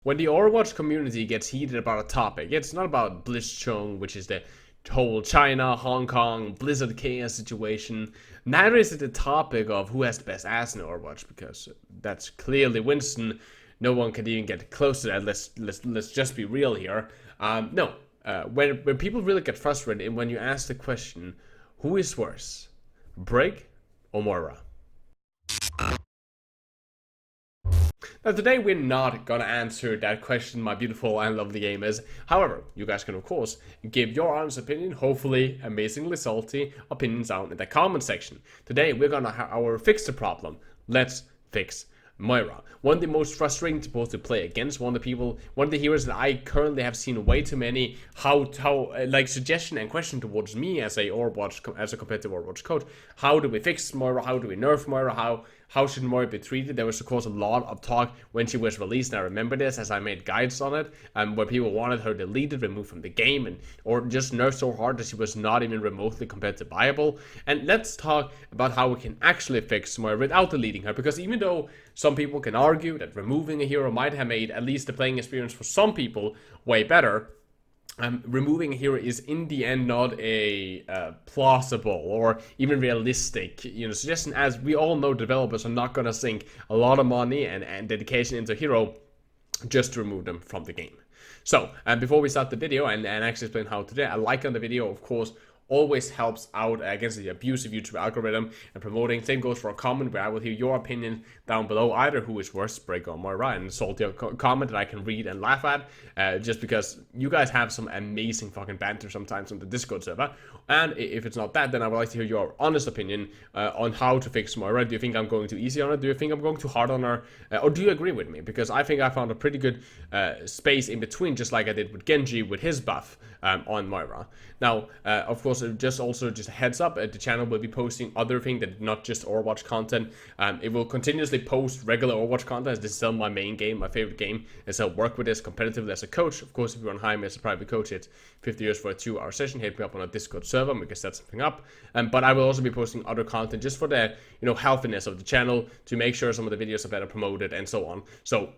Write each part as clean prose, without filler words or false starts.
When the Overwatch community gets heated about a topic, it's not about Blitzchung, which is the whole China, Hong Kong, Blizzard chaos situation. Neither is it the topic of who has the best ass in Overwatch, because that's clearly Winston. No one can even get close to that. Let's just be real here. No, when people really get frustrated, and when you ask the question, who is worse, Brig or Moira? Now today we're not gonna answer that question, my beautiful and lovely gamers. However, you guys can of course give your honest opinion, hopefully amazingly salty opinions down in the comment section. Today we're gonna fix the problem. Let's fix Moira. One of the most frustrating people to play against, one of the heroes that I currently have seen way too many like suggestion and question towards me as a competitive Overwatch coach. How do we fix Moira? How do we nerf Moira? How should Moira be treated? There was of course a lot of talk when she was released, and I remember this as I made guides on it, where people wanted her deleted, removed from the game, or just nerfed so hard that she was not even remotely competitive viable. And let's talk about how we can actually fix Moira without deleting her, because even though some people can argue that removing a hero might have made at least the playing experience for some people way better, removing a hero is in the end not a plausible or even realistic suggestion, as we all know developers are not going to sink a lot of money and dedication into a hero just to remove them from the game. So before we start the video and actually explain how to do it, a like on the video of course always helps out against the abusive YouTube algorithm and promoting. Same goes for a comment where I will hear your opinion down below, either who is worse, Brig or Moira, and salty comment that I can read and laugh at, just because you guys have some amazing fucking banter sometimes on the Discord server. And if it's not that, then I would like to hear your honest opinion on how to fix Moira. Do you think I'm going too easy on her? Do you think I'm going too hard on her? Or do you agree with me? Because I think I found a pretty good space in between, just like I did with Genji with his buff on Moira. Now, of course, just a heads up, the channel will be posting other things that not just Overwatch content. It will continuously post regular Overwatch content, as this is still my main game, my favorite game, and so work with this competitively as a coach. Of course, if you want to hire me as a private coach, it's 50 euros for a 2-hour session. Hit me up on a Discord server, and we can set something up. But I will also be posting other content just for the healthiness of the channel, to make sure some of the videos are better promoted and so on. So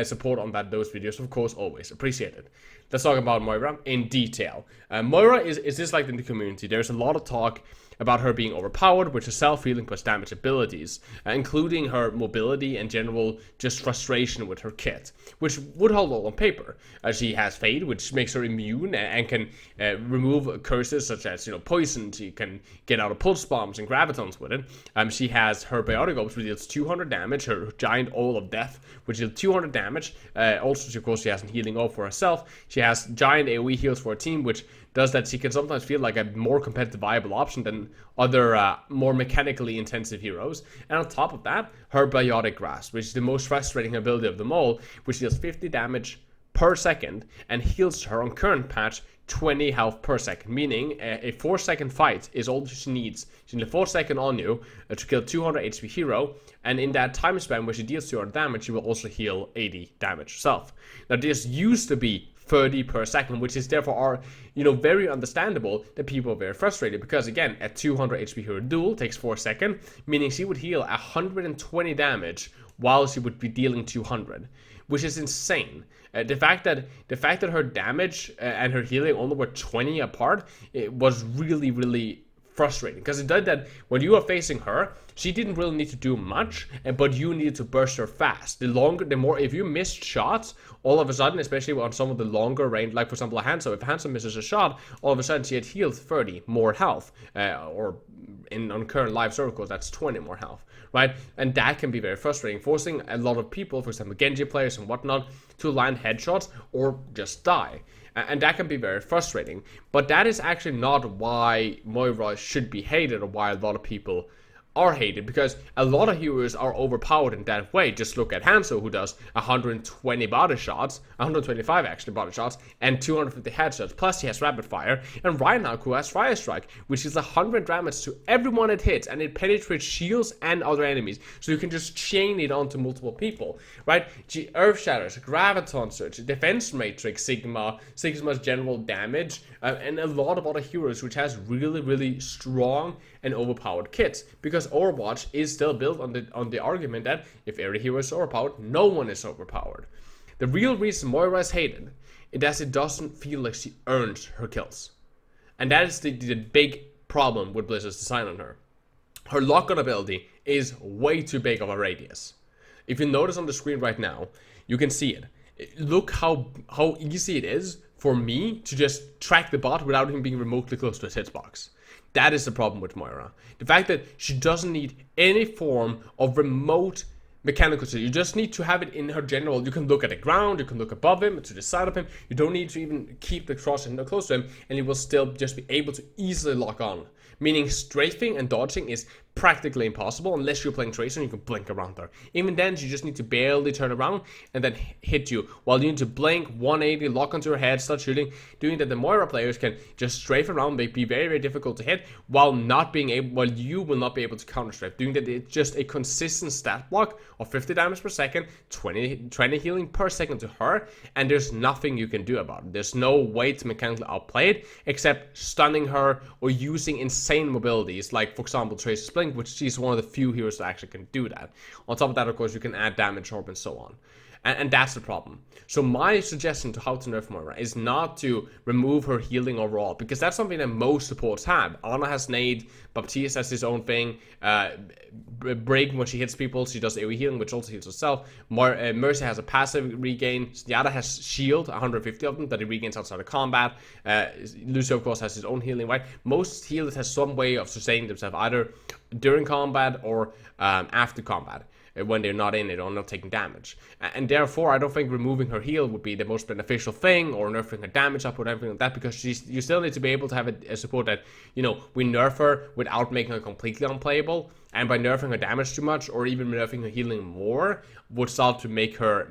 support on those videos, of course, always appreciated. Let's talk about Moira in detail. Moira is disliked in the community. There's a lot of talk about her being overpowered with her self-healing plus damage abilities, including her mobility and general just frustration with her kit, which would hold all on paper. She has Fade, which makes her immune and can remove curses such as poison. She can get out of pulse bombs and gravitons with it. She has her biotic orbs, which deals 200 damage. Her giant oil of death, which deals 200 damage. Also, of course, she has a healing orb for herself. She has giant AoE heals for a team, which does that she can sometimes feel like a more competitive viable option than other more mechanically intensive heroes. And on top of that, her Biotic Grasp, which is the most frustrating ability of them all, which deals 50 damage per second and heals her on current patch 20 health per second, meaning a 4-second fight is all she needs. She needs a 4-second on you to kill 200 HP hero, and in that time span where she deals 200 damage, she will also heal 80 damage herself. Now this used to be 30 per second, which is therefore very understandable that people are very frustrated, because again, a 200 HP hero duel takes 4 seconds, meaning she would heal 120 damage while she would be dealing 200, which is insane. The fact that her damage and her healing only were 20 apart, it was really frustrating, because it did that when you are facing her, she didn't really need to do much, but you needed to burst her fast. The more, if you missed shots, all of a sudden, especially on some of the longer range, like for example a Hanzo, if Hanzo misses a shot, all of a sudden she had healed 30 more health, or on current live server course, that's 20 more health, right? And that can be very frustrating, forcing a lot of people, for example Genji players and whatnot, to land headshots or just die. And that can be very frustrating. But that is actually not why Moira should be hated, or why a lot of people are hated, because a lot of heroes are overpowered in that way. Just look at Hanzo, who does 120 body shots, 125 actually body shots, and 250 headshots, plus he has rapid fire, and Reinhardt, who has fire strike, which is 100 damage to everyone it hits, and it penetrates shields and other enemies, so you can just chain it onto multiple people, right? Earth Shatters, Graviton Surge, Defense Matrix, Sigma's general damage, and a lot of other heroes which has really strong and overpowered kits, because Overwatch is still built on the argument that if every hero is overpowered, no one is overpowered. The real reason Moira is hated is that it doesn't feel like she earns her kills. And that is the big problem with Blizzard's design on her. Her lock-on ability is way too big of a radius. If you notice on the screen right now, you can see it. Look how easy it is for me to just track the bot without him being remotely close to his hitbox. That is the problem with Moira. The fact that she doesn't need any form of remote mechanical skill. You just need to have it in her general. You can look at the ground, you can look above him, to the side of him. You don't need to even keep the cross close to him, and he will still just be able to easily lock on. Meaning strafing and dodging is practically impossible unless you're playing Tracer and you can blink around her. Even then, you just need to barely turn around and then hit you. While you need to blink, 180, lock onto her head, start shooting. Doing that, the Moira players can just strafe around, may be very, very difficult to hit, while you will not be able to counter strafe. Doing that, it's just a consistent stat block of 50 damage per second, 20 healing per second to her, and there's nothing you can do about it. There's no way to mechanically outplay it except stunning her or using insane mobilities, like for example Tracer's Blink, which she's one of the few heroes that actually can do that. On top of that, of course, you can add damage orb and so on. And that's the problem. So my suggestion to how to nerf Moira is not to remove her healing overall, because that's something that most supports have. Ana has nade, Baptiste has his own thing, Brig, when she hits people, she does AoE healing, which also heals herself. Mercy has a passive regain, Yada has shield, 150 of them, that he regains outside of combat. Lucio, of course, has his own healing, right? Most healers has some way of sustaining themselves, either during combat or after combat, when they're not in it or not taking damage. And therefore, I don't think removing her heal would be the most beneficial thing, or nerfing her damage up or anything like that, because you still need to be able to have a support that, you know, we nerf her without making her completely unplayable, and by nerfing her damage too much, or even nerfing her healing more, would start to make her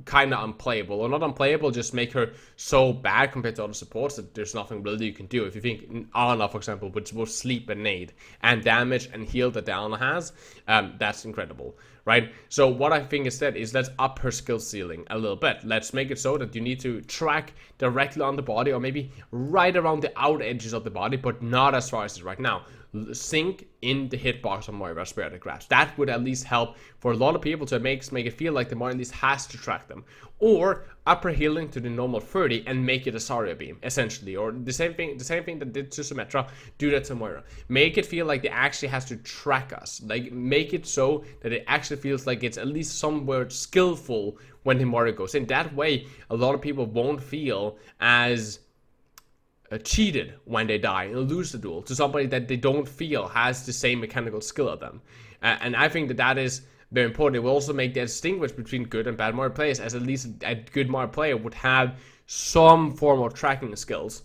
kind of unplayable, or not unplayable, just make her so bad compared to other supports that there's nothing really you can do. If you think Ana, for example, which will sleep and nade and damage and heal that Ana has, that's incredible, right? So what I think instead is, let's up her skill ceiling a little bit. Let's make it so that you need to track directly on the body, or maybe right around the out edges of the body, but not as far as it is right now. Sink in the hitbox on Moira, spare the grabs. That would at least help for a lot of people to make it feel like the Moira at least has to track them. Or upper healing to the normal 30 and make it a Zarya beam, essentially. Or the same thing that did to Symmetra, do that to Moira. Make it feel like it actually has to track us. Like, make it so that it actually feels like it's at least somewhere skillful when the Moira goes in. That way, a lot of people won't feel as cheated when they die and lose the duel to somebody that they don't feel has the same mechanical skill of them. And I think that is very important. It will also make that distinguish between good and bad Moira players, as at least a good Moira player would have some form of tracking skills.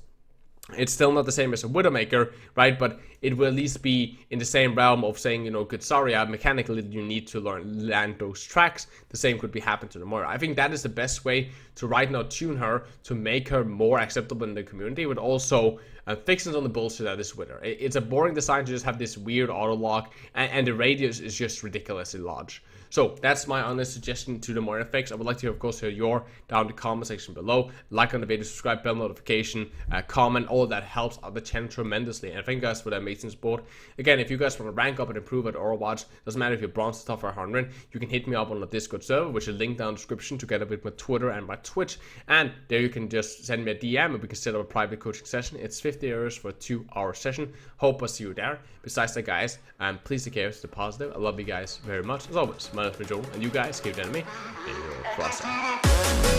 It's still not the same as a Widowmaker, right? But it will at least be in the same realm of saying, you know, good Zarya, mechanically you need to land those tracks. The same could be happen to the Moira. I think that is the best way to right now tune her, to make her more acceptable in the community, with also fixing on the bullshit that is with her. It's a boring design to just have this weird auto lock, and the radius is just ridiculously large. So that's my honest suggestion to the Moira fix. I would like to, of course, hear your down in the comment section below. Like on the video, subscribe, bell notification, comment. All of that helps out the channel tremendously. And thank you guys for the amazing support. Again, if you guys want to rank up and improve at Overwatch, doesn't matter if you're bronze, top, or 100, you can hit me up on the Discord server, which is linked down in the description, together with my Twitter and my Twitch. And there you can just send me a DM and we can set up a private coaching session. It's 50 euros for a 2-hour session. Hope I see you there. Besides that, guys, please take care, stay positive. I love you guys very much. As always, my name is Jonal, and you guys keep telling me, you're awesome.